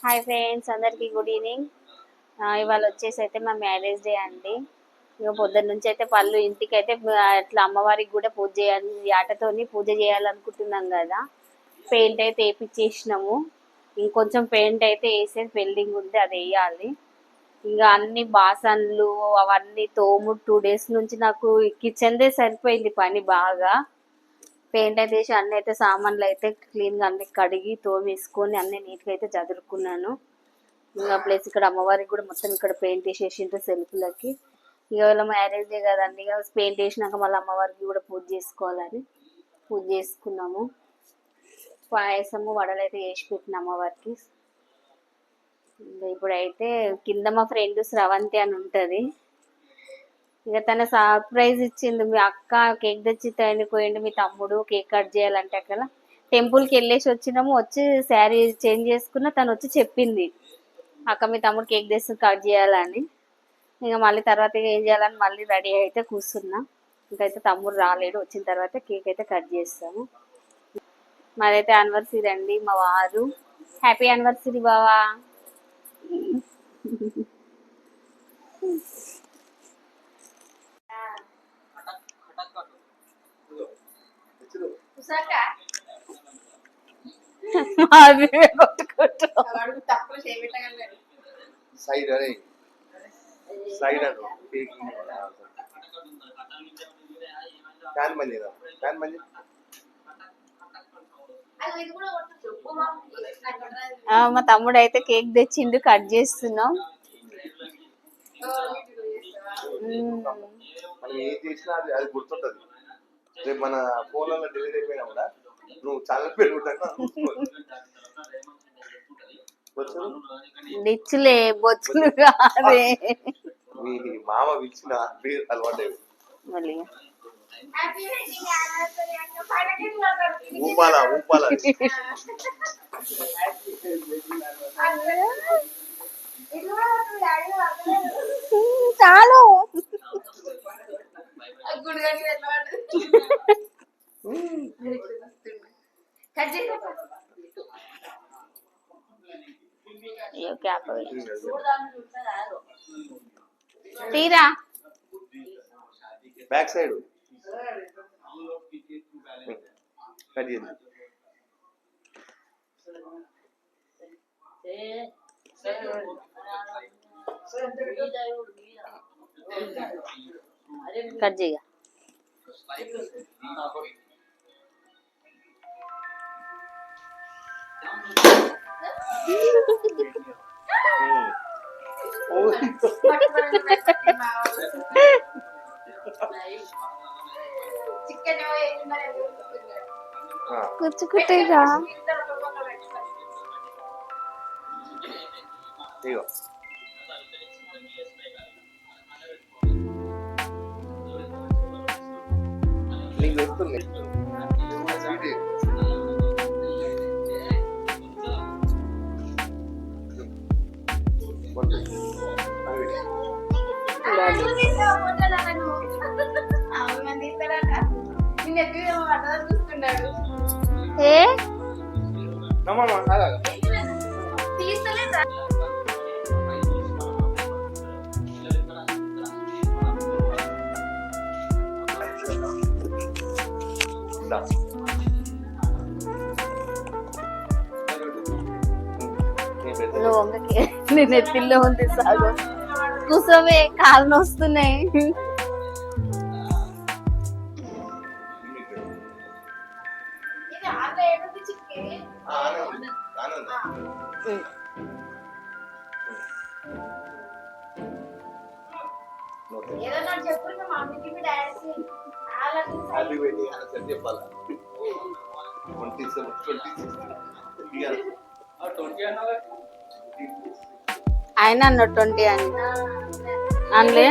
Hi friends, అందరికీ good evening. ఇవాళ వచ్చేసి అయితే మా మ్యారేజ్ డే అండి. ఇక పొద్దున్న నుంచి అయితే పళ్ళు ఇంటికి అయితే అట్లా అమ్మవారికి కూడా పూజ చేయాలి, ఆటతోని పూజ చేయాలనుకుంటున్నాం కదా. పెయింట్ అయితే వేయించేసినాము, ఇంకొంచెం పెయింట్ అయితే వేసేది పెండింగ్ ఉంది, అది వేయాలి. ఇంకా అన్ని బాసన్లు అవన్నీ తోము 2 days నుంచి నాకు కిచెన్దే సరిపోయింది పని బాగా. పెయింట్ అయితే వేసి అన్నీ అయితే సామాన్లు అయితే క్లీన్గా అన్ని కడిగి తోమేసుకొని అన్ని నీట్గా అయితే చదువుకున్నాను. ఇంకా ప్లస్ ఇక్కడ అమ్మవారికి కూడా మొత్తం ఇక్కడ పెయింట్ వేసేసిండ్రు సెల్ఫ్లకి. ఇవాళ మ్యారేజ్ డే కదండి, ఇక పెయింట్ వేసినాక మళ్ళీ అమ్మవారికి కూడా పూజ చేసుకోవాలని పూజ చేసుకున్నాము. పాయసము వడలు అయితే వేసి పెట్టిన అమ్మవారికి. ఇప్పుడైతే కింద మా ఫ్రెండ్ స్రవంతి అని ఉంటుంది, ఇక తన సర్ప్రైజ్ ఇచ్చింది. మీ అక్క కేక్ తెచ్చి పోయిండు, మీ తమ్ముడు కేక్ కట్ చేయాలంటే అక్కడ టెంపుల్కి వెళ్ళేసి వచ్చినాము. వచ్చి శారీ చేంజ్ చేసుకున్న తను వచ్చి చెప్పింది, అక్క మీ తమ్ముడు కేక్ తెచ్చి కట్ చేయాలని. ఇక మళ్ళీ తర్వాత ఏం చేయాలని మళ్ళీ రెడీ అయితే కూర్చున్నా. ఇంకైతే తమ్ముడు రాలేడు, వచ్చిన తర్వాత కేక్ అయితే కట్ చేస్తాము. మాదైతే యానివర్సరీ అండి, మా వారు. హ్యాపీ యానివర్సరీ బావా. మా తమ్ముడు అయితే కేక్ తెచ్చిండు, కట్ చేస్తున్నాం. అది గుర్తుంటది, రేపు మన ఫోన్లలో డెలివరీ అయిపోయినా కూడా నువ్వు చాలా డిచ్చులే బొచ్చులు కాదే. మీ మామ పిలిచిన పేరు అలవాటు ఊపాల ఊపాల. చాలు తీరా బ్యాక్ సైడ్ కట్ చేయండి. కట్ చేయ. కూర్చుకుంటేగా నీకు వస్తుంది నేను ఎత్తిల్లో ఉంది సాగు కూసోవే, కాళ్ళు నొస్తున్నాయి. ఆయన అన్న 20 అని అనలే.